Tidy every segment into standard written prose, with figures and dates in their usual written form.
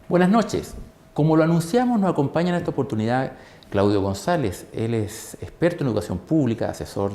Buenas noches. Como lo anunciamos, nos acompaña en esta oportunidad Claudio González. Él es experto en educación pública, asesor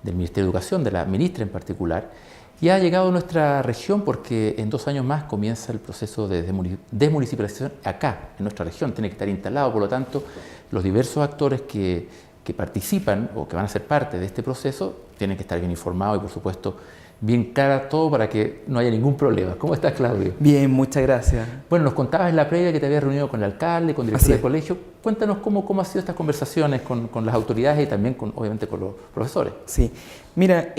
del Ministerio de Educación, de la ministra en particular, y ha llegado a nuestra región porque en 2 años más comienza el proceso de desmunicipalización acá, en nuestra región. Tiene que estar instalado, por lo tanto, los diversos actores que participan o que van a ser parte de este proceso tienen que estar bien informados y, por supuesto, bien clara todo para que no haya ningún problema. ¿Cómo estás, Claudio? Bien, muchas gracias. Bueno, nos contabas en la previa que te habías reunido con el alcalde, con director del colegio. Cuéntanos cómo han sido estas conversaciones con las autoridades y también, obviamente, con los profesores. Sí, mira,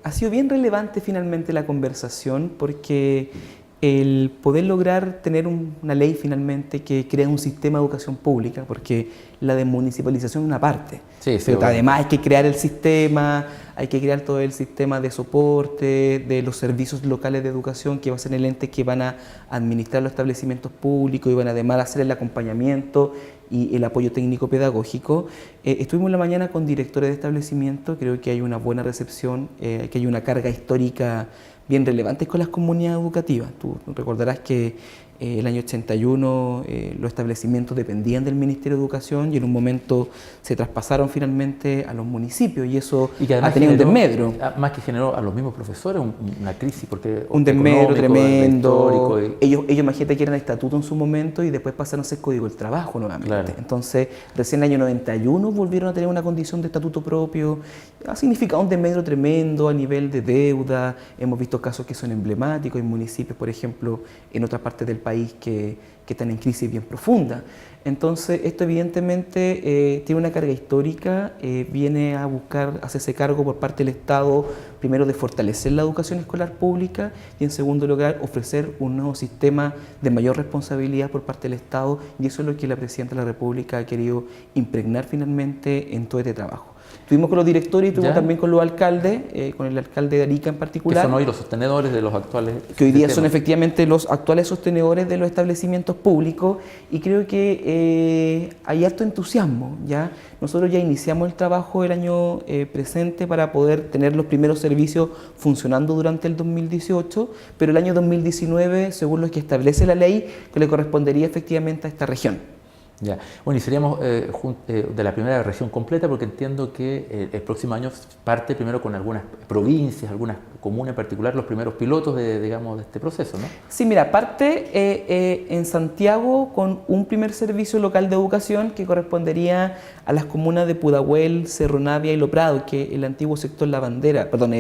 ha sido bien relevante finalmente la conversación porque el poder lograr tener una ley finalmente que crea un sistema de educación pública, porque la desmunicipalización es una parte, pero además hay que crear el sistema, hay que crear todo el sistema de soporte, de los servicios locales de educación, que va a ser el ente que van a administrar los establecimientos públicos y van además a hacer el acompañamiento y el apoyo técnico pedagógico. Estuvimos en la mañana con directores de establecimiento, creo que hay una buena recepción, que hay una carga histórica bien relevante con las comunidades educativas. Tú recordarás que el año 81 los establecimientos dependían del Ministerio de Educación y en un momento se traspasaron finalmente a los municipios y eso ha tenido un desmedro. Más que generó a los mismos profesores una crisis, porque un desmedro tremendo. Ellos imagínate que eran estatuto en su momento y después pasaron a ser código del trabajo nuevamente. Claro. Entonces, recién en el año 91 volvieron a tener una condición de estatuto propio. Ha significado un desmedro tremendo a nivel de deuda. Hemos visto casos que son emblemáticos en municipios, por ejemplo, en otras partes del país que están en crisis bien profunda. Entonces, esto evidentemente tiene una carga histórica, viene a buscar hacerse cargo por parte del Estado, primero de fortalecer la educación escolar pública y en segundo lugar ofrecer un nuevo sistema de mayor responsabilidad por parte del Estado, y eso es lo que la Presidenta de la República ha querido impregnar finalmente en todo este trabajo. Estuvimos con los directores y estuvimos también con los alcaldes, con el alcalde de Arica en particular. Que son hoy los sostenedores de los actuales que hoy día son efectivamente los actuales sostenedores de los establecimientos públicos, y creo que hay harto entusiasmo. ¿Ya? Nosotros ya iniciamos el trabajo el año presente para poder tener los primeros servicios funcionando durante el 2018, pero el año 2019, según lo que establece la ley, que le correspondería efectivamente a esta región. Ya. Bueno, y seríamos de la primera región completa, porque entiendo que el próximo año parte primero con algunas provincias, algunas comunas en particular, los primeros pilotos de este proceso, ¿no? Sí, mira, parte en Santiago con un primer servicio local de educación que correspondería a las comunas de Pudahuel, Cerro Navia y Lo Prado, que el antiguo sector La Bandera, perdón,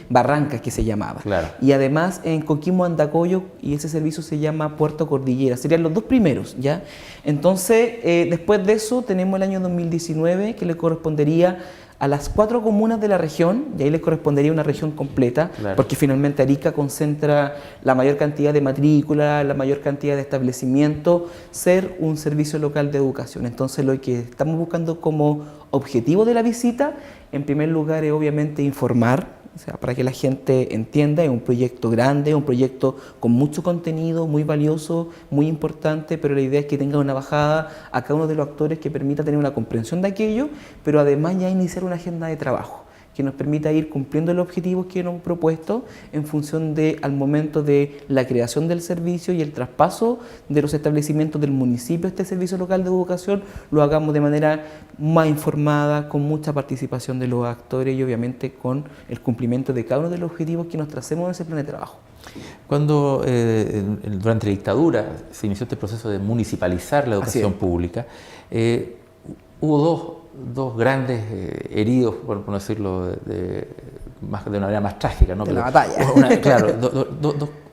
Barrancas que se llamaba. Claro. Y además en Coquimbo, Andacollo, y ese servicio se llama Puerto Cordillera. Serían los dos primeros, ¿ya? Entonces, después de eso tenemos el año 2019 que le correspondería a las 4 comunas de la región, y ahí les correspondería una región completa, claro, porque finalmente Arica concentra la mayor cantidad de matrícula, la mayor cantidad de establecimientos, ser un servicio local de educación. Entonces lo que estamos buscando como objetivo de la visita, en primer lugar, es obviamente informar, o sea, para que la gente entienda. Es un proyecto grande, un proyecto con mucho contenido, muy valioso, muy importante, pero la idea es que tenga una bajada a cada uno de los actores que permita tener una comprensión de aquello, pero además ya iniciar una agenda de trabajo que nos permita ir cumpliendo los objetivos que nos hemos propuesto en función de, al momento de la creación del servicio y el traspaso de los establecimientos del municipio a este servicio local de educación, lo hagamos de manera más informada, con mucha participación de los actores y obviamente con el cumplimiento de cada uno de los objetivos que nos tracemos en ese plan de trabajo. Cuando durante la dictadura se inició este proceso de municipalizar la educación pública, hubo dos grandes heridos, por no decirlo de una manera más trágica, ¿no? De la batalla. Claro,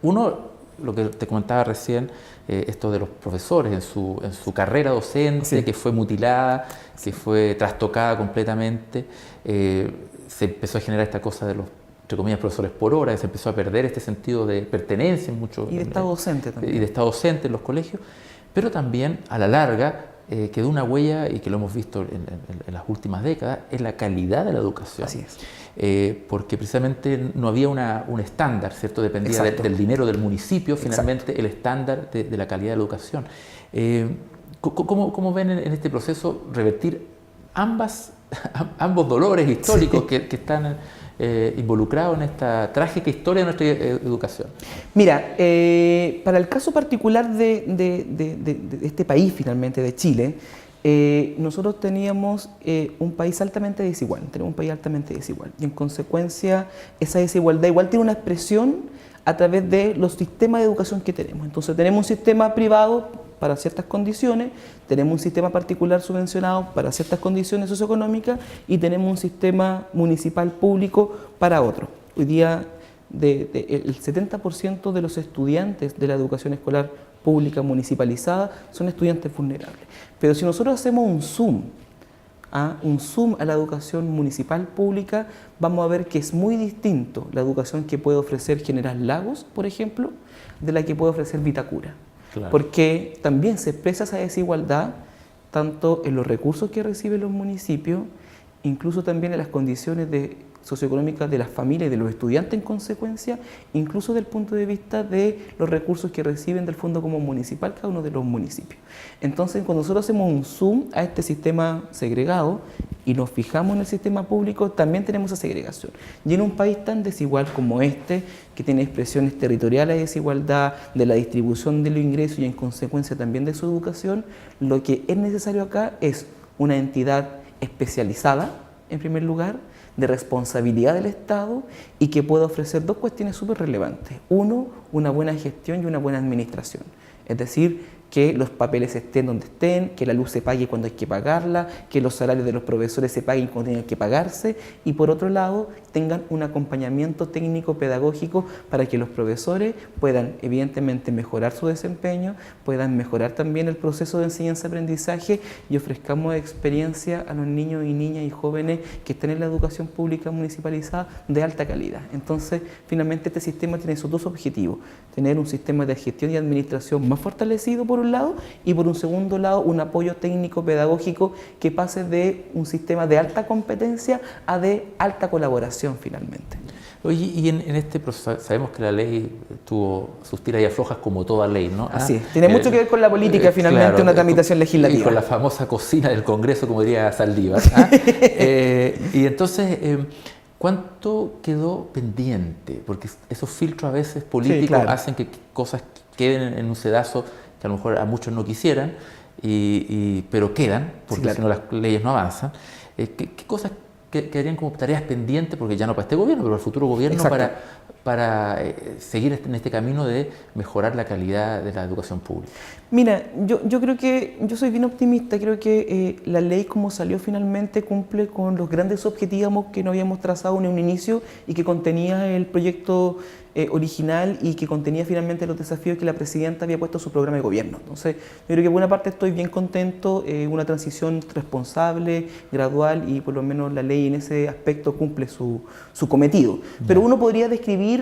uno, lo que te comentaba recién, esto de los profesores en su carrera docente, que fue mutilada, que fue trastocada completamente. Se empezó a generar esta cosa de los, entre comillas, profesores por hora, se empezó a perder este sentido de pertenencia en muchos... Y de estado docente también. Y de estado docente en los colegios, pero también a la larga quedó una huella, y que lo hemos visto en las últimas décadas, en la calidad de la educación. Así es. Porque precisamente no había un estándar, ¿cierto? Dependía del dinero del municipio, finalmente, el estándar de la calidad de la educación. ¿Cómo ven en este proceso revertir ambos dolores históricos que están involucrados en esta trágica historia de nuestra educación? Mira, para el caso particular de este país, finalmente, de Chile, nosotros teníamos un país altamente desigual, y en consecuencia esa desigualdad igual tiene una expresión a través de los sistemas de educación que tenemos. Entonces tenemos un sistema privado para ciertas condiciones, tenemos un sistema particular subvencionado para ciertas condiciones socioeconómicas y tenemos un sistema municipal público para otro. Hoy día el 70% de los estudiantes de la educación escolar pública municipalizada son estudiantes vulnerables. Pero si nosotros hacemos un zoom a la educación municipal pública, vamos a ver que es muy distinto la educación que puede ofrecer General Lagos, por ejemplo, de la que puede ofrecer Vitacura. Claro. Porque también se expresa esa desigualdad tanto en los recursos que reciben los municipios, incluso también en las condiciones socioeconómicas de las familias y de los estudiantes en consecuencia, incluso desde el punto de vista de los recursos que reciben del Fondo Común Municipal cada uno de los municipios. Entonces, cuando nosotros hacemos un zoom a este sistema segregado y nos fijamos en el sistema público, también tenemos esa segregación. Y en un país tan desigual como este, que tiene expresiones territoriales de desigualdad, de la distribución de los ingresos y en consecuencia también de su educación, lo que es necesario acá es una entidad especializada, en primer lugar, de responsabilidad del Estado y que pueda ofrecer dos cuestiones súper relevantes. Uno, una buena gestión y una buena administración. Es decir, que los papeles estén donde estén, que la luz se pague cuando hay que pagarla, que los salarios de los profesores se paguen cuando tienen que pagarse y por otro lado tengan un acompañamiento técnico pedagógico para que los profesores puedan evidentemente mejorar su desempeño, puedan mejorar también el proceso de enseñanza-aprendizaje y ofrezcamos experiencia a los niños y niñas y jóvenes que están en la educación pública municipalizada de alta calidad. Entonces, finalmente este sistema tiene esos dos objetivos, tener un sistema de gestión y administración más fortalecido por un lado y por un segundo lado un apoyo técnico pedagógico que pase de un sistema de alta competencia a de alta colaboración finalmente. Oye, y en este proceso sabemos que la ley tuvo sus tiras y aflojas como toda ley, ¿no? Así es, tiene mucho que ver con la política finalmente, claro, una tramitación legislativa. Y con la famosa cocina del Congreso, como diría Saldívar. Y entonces, ¿cuánto quedó pendiente? Porque esos filtros a veces políticos sí, claro, hacen que cosas queden en un sedazo que a lo mejor a muchos no quisieran, pero quedan, porque sí, claro, si no las leyes no avanzan. ¿Qué cosas quedarían como tareas pendientes, porque ya no para este gobierno, pero para el futuro gobierno, para seguir en este camino de mejorar la calidad de la educación pública? Mira, yo creo que, yo soy bien optimista, creo que la ley como salió finalmente cumple con los grandes objetivos que nos habíamos trazado en un inicio y que contenía el proyecto original y que contenía finalmente los desafíos que la presidenta había puesto en su programa de gobierno. Entonces, yo creo que por una parte estoy bien contento, una transición responsable, gradual y por lo menos la ley en ese aspecto cumple su cometido. Pero uno podría describir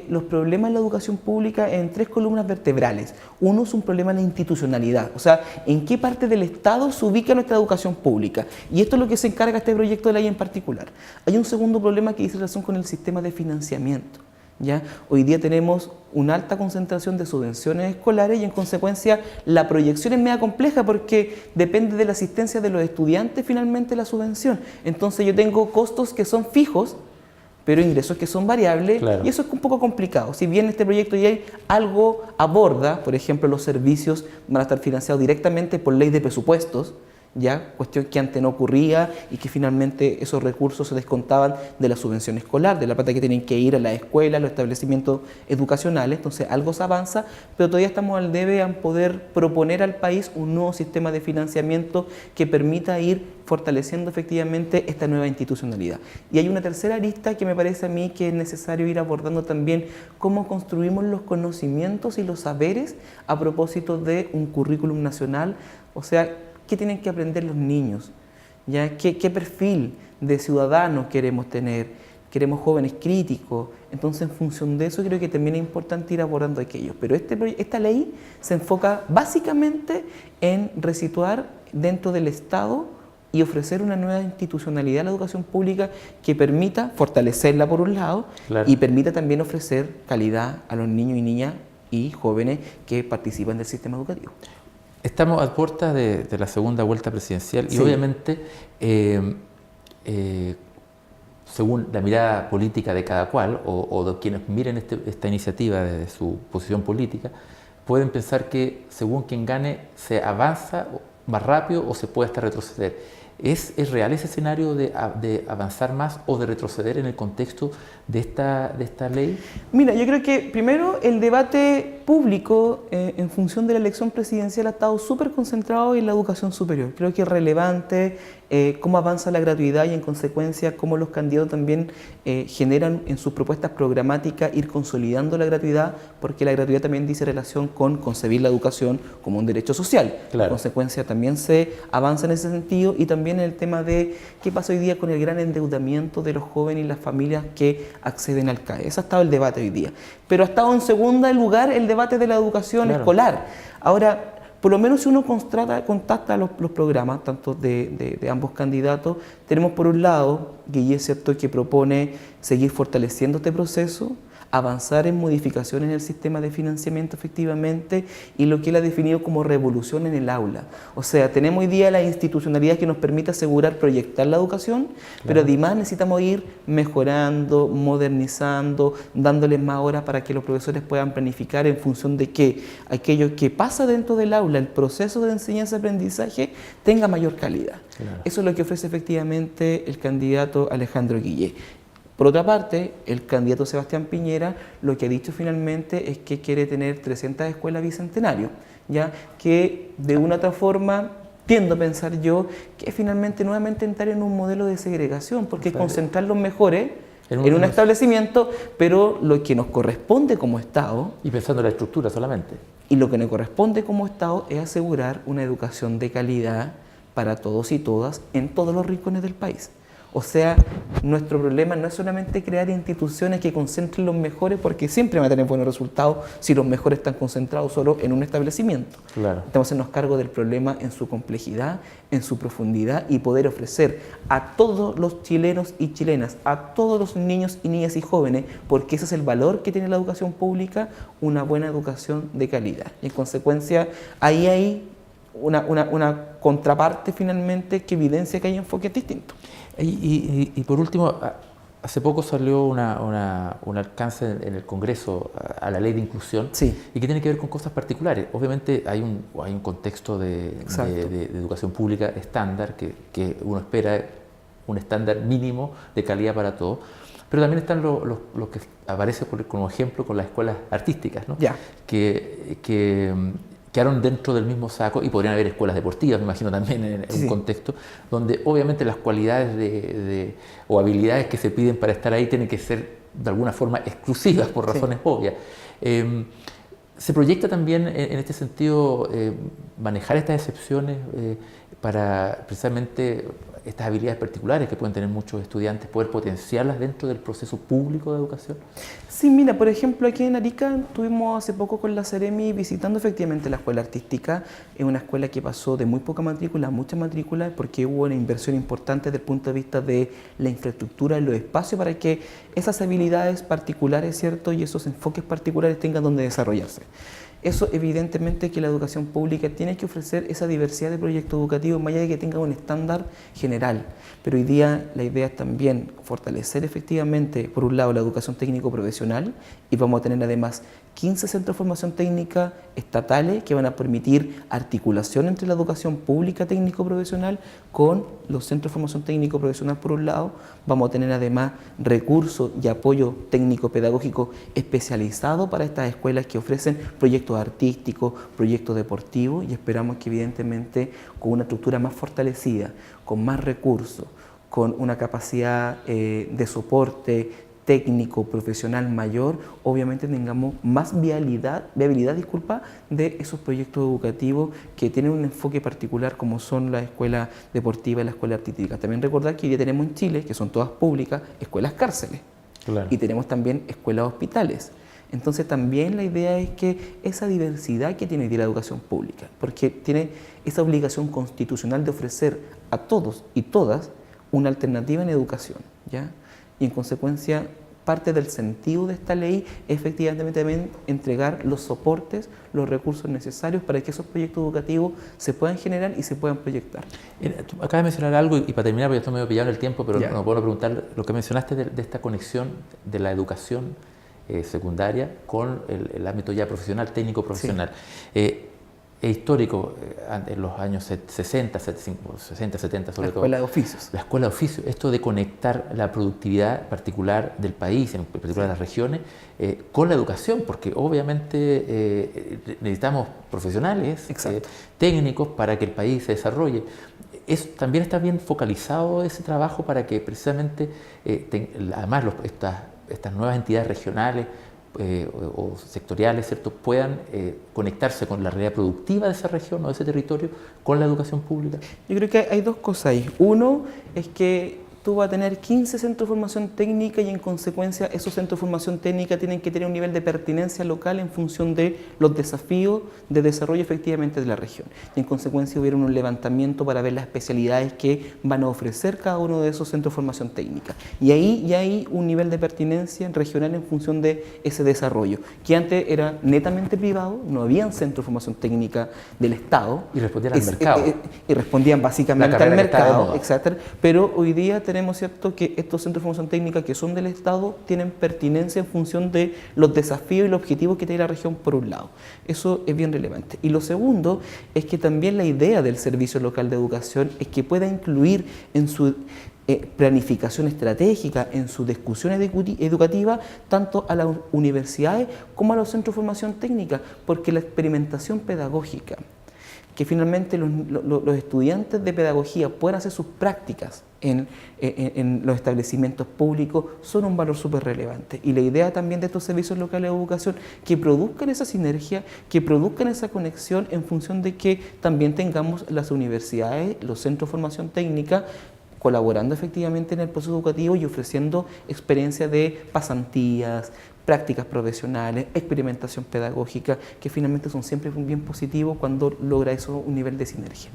los problemas en la educación pública en tres columnas vertebrales. Uno es un problema en la institucionalidad, o sea, en qué parte del Estado se ubica nuestra educación pública. Y esto es lo que se encarga este proyecto de ley en particular. Hay un segundo problema que dice relación con el sistema de financiamiento. ¿Ya? Hoy día tenemos una alta concentración de subvenciones escolares y en consecuencia la proyección es media compleja porque depende de la asistencia de los estudiantes finalmente la subvención. Entonces yo tengo costos que son fijos, pero ingresos que son variables, claro, y eso es un poco complicado. Si bien este proyecto ya algo aborda, por ejemplo, los servicios van a estar financiados directamente por ley de presupuestos, ya, cuestión que antes no ocurría y que finalmente esos recursos se descontaban de la subvención escolar, de la plata que tienen que ir a la escuela, a los establecimientos educacionales. Entonces algo se avanza, pero todavía estamos al debe a poder proponer al país un nuevo sistema de financiamiento que permita ir fortaleciendo efectivamente esta nueva institucionalidad. Y hay una tercera arista que me parece a mí que es necesario ir abordando también, cómo construimos los conocimientos y los saberes a propósito de un currículum nacional, o sea, ¿qué tienen que aprender los niños? ¿Ya? ¿Qué perfil de ciudadanos queremos tener? Queremos jóvenes críticos. Entonces, en función de eso, creo que también es importante ir abordando aquello. Pero esta ley se enfoca básicamente en resituar dentro del Estado y ofrecer una nueva institucionalidad a la educación pública que permita fortalecerla por un lado, claro, y permita también ofrecer calidad a los niños y niñas y jóvenes que participan del sistema educativo. Estamos a puertas de la segunda vuelta presidencial y sí, obviamente según la mirada política de cada cual, o de quienes miren esta iniciativa desde su posición política, pueden pensar que según quien gane se avanza más rápido o se puede hasta retroceder. ¿Es real ese escenario de avanzar más o de retroceder en el contexto de esta ley? Mira, yo creo que primero el debate público en función de la elección presidencial ha estado súper concentrado en la educación superior. Creo que es relevante cómo avanza la gratuidad y en consecuencia cómo los candidatos también generan en sus propuestas programáticas ir consolidando la gratuidad, porque la gratuidad también dice relación con concebir la educación como un derecho social. Claro. En consecuencia también se avanza en ese sentido y también en el tema de qué pasa hoy día con el gran endeudamiento de los jóvenes y las familias que acceden al CAE. Ese ha estado el debate hoy día. Pero ha estado en segundo lugar el debate de la educación escolar. Ahora, por lo menos si uno contacta los programas, tanto de ambos candidatos, tenemos por un lado, Guille, ¿cierto?, que propone seguir fortaleciendo este proceso, avanzar en modificaciones en el sistema de financiamiento efectivamente y lo que él ha definido como revolución en el aula. O sea, tenemos hoy día la institucionalidad que nos permite asegurar proyectar la educación, pero además necesitamos ir mejorando, modernizando, dándoles más horas para que los profesores puedan planificar en función de que aquello que pasa dentro del aula, el proceso de enseñanza-aprendizaje, tenga mayor calidad. Claro. Eso es lo que ofrece efectivamente el candidato Alejandro Guille. Por otra parte, el candidato Sebastián Piñera lo que ha dicho finalmente es que quiere tener 300 escuelas bicentenario, ya que de una u otra forma tiendo a pensar yo que finalmente nuevamente entrar en un modelo de segregación, porque es concentrar los mejores en un establecimiento, pero lo que nos corresponde como Estado... Y pensando en la estructura solamente. Y lo que nos corresponde como Estado es asegurar una educación de calidad para todos y todas en todos los rincones del país. O sea, nuestro problema no es solamente crear instituciones que concentren los mejores, porque siempre van a tener buenos resultados si los mejores están concentrados solo en un establecimiento. Claro. Estamos haciendo cargo del problema en su complejidad, en su profundidad y poder ofrecer a todos los chilenos y chilenas, a todos los niños y niñas y jóvenes, porque ese es el valor que tiene la educación pública, una buena educación de calidad. Y en consecuencia, ahí hay una contraparte finalmente que evidencia que hay enfoques distintos. Y por último, hace poco salió un alcance en el Congreso a la ley de inclusión, sí, y que tiene que ver con cosas particulares. Obviamente hay un contexto de educación pública estándar que uno espera un estándar mínimo de calidad para todos, pero también están los que aparece como ejemplo con las escuelas artísticas, ¿no? Que quedaron dentro del mismo saco y podrían haber escuelas deportivas, me imagino también en un contexto donde obviamente las cualidades o habilidades que se piden para estar ahí tienen que ser de alguna forma exclusivas por razones obvias. ¿Se proyecta también en este sentido manejar estas excepciones para precisamente estas habilidades particulares que pueden tener muchos estudiantes, poder potenciarlas dentro del proceso público de educación? Sí, mira, por ejemplo, aquí en Arica estuvimos hace poco con la Seremi visitando efectivamente la escuela artística. Es una escuela que pasó de muy poca matrícula a mucha matrícula porque hubo una inversión importante desde el punto de vista de la infraestructura y los espacios para que esas habilidades particulares, ¿cierto?, y esos enfoques particulares tengan donde desarrollarse. Eso evidentemente que la educación pública tiene que ofrecer esa diversidad de proyectos educativos, más allá de que tenga un estándar general. Pero hoy día la idea es también fortalecer efectivamente, por un lado, la educación técnico-profesional y vamos a tener además 15 centros de formación técnica estatales que van a permitir articulación entre la educación pública técnico-profesional con los centros de formación técnico-profesional por un lado. Vamos a tener además recursos y apoyo técnico-pedagógico especializado para estas escuelas que ofrecen proyectos artísticos, proyectos deportivos y esperamos que evidentemente con una estructura más fortalecida, con más recursos, con una capacidad de soporte técnico, profesional mayor, obviamente tengamos más viabilidad de esos proyectos educativos que tienen un enfoque particular como son la escuela deportiva y la escuela artística. También recordar que hoy día tenemos en Chile, que son todas públicas, escuelas cárceles. Claro. Y tenemos también escuelas hospitales. Entonces también la idea es que esa diversidad que tiene hoy día la educación pública, porque tiene esa obligación constitucional de ofrecer a todos y todas una alternativa en educación, ¿ya? Y en consecuencia parte del sentido de esta ley es efectivamente también entregar los soportes, los recursos necesarios para que esos proyectos educativos se puedan generar y se puedan proyectar. Tú acabas de mencionar algo, y para terminar, porque estoy medio pillado en el tiempo, pero Ya. no puedo preguntar lo que mencionaste de esta conexión de la educación secundaria con el ámbito ya profesional, técnico profesional. Sí. Es histórico, en los años 60, 70 sobre todo. La escuela de oficios. La escuela de oficios, esto de conectar la productividad particular del país, en particular de las regiones, con la educación, porque obviamente necesitamos profesionales, técnicos para que el país se desarrolle. También está bien focalizado ese trabajo para que precisamente, además, estas nuevas entidades regionales o sectoriales, ¿cierto?, puedan conectarse con la realidad productiva de esa región o de ese territorio con la educación pública. Yo creo que hay dos cosas ahí. Uno es que tú vas a tener 15 centros de formación técnica y en consecuencia esos centros de formación técnica tienen que tener un nivel de pertinencia local en función de los desafíos de desarrollo efectivamente de la región. Y en consecuencia hubiera un levantamiento para ver las especialidades que van a ofrecer cada uno de esos centros de formación técnica. Y ahí ya hay un nivel de pertinencia regional en función de ese desarrollo, que antes era netamente privado, no habían centros de formación técnica del Estado. Y respondían al mercado. Y respondían básicamente al mercado, etcétera. Pero hoy día tenemos, ¿cierto?, que estos centros de formación técnica que son del Estado tienen pertinencia en función de los desafíos y los objetivos que tiene la región por un lado. Eso es bien relevante. Y lo segundo es que también la idea del Servicio Local de Educación es que pueda incluir en su planificación estratégica, en su discusión educativa, tanto a las universidades como a los centros de formación técnica, porque la experimentación pedagógica, que finalmente los estudiantes de pedagogía puedan hacer sus prácticas en los establecimientos públicos, son un valor súper relevante. Y la idea también de estos servicios locales de educación, que produzcan esa sinergia, que produzcan esa conexión en función de que también tengamos las universidades, los centros de formación técnica, colaborando efectivamente en el proceso educativo y ofreciendo experiencias de pasantías, prácticas profesionales, experimentación pedagógica, que finalmente son siempre bien positivos cuando logra eso un nivel de sinergia.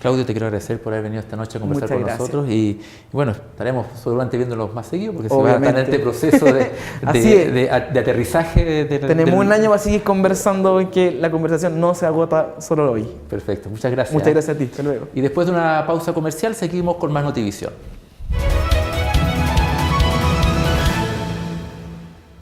Claudio, te quiero agradecer por haber venido esta noche a conversar con nosotros y bueno, estaremos seguramente viéndolos más seguidos porque se va a estar en este proceso de aterrizaje. Tenemos un año para seguir conversando y que la conversación no se agota solo hoy. Perfecto, muchas gracias. Muchas gracias a ti, hasta luego. Y después de una pausa comercial seguimos con más Notivisión.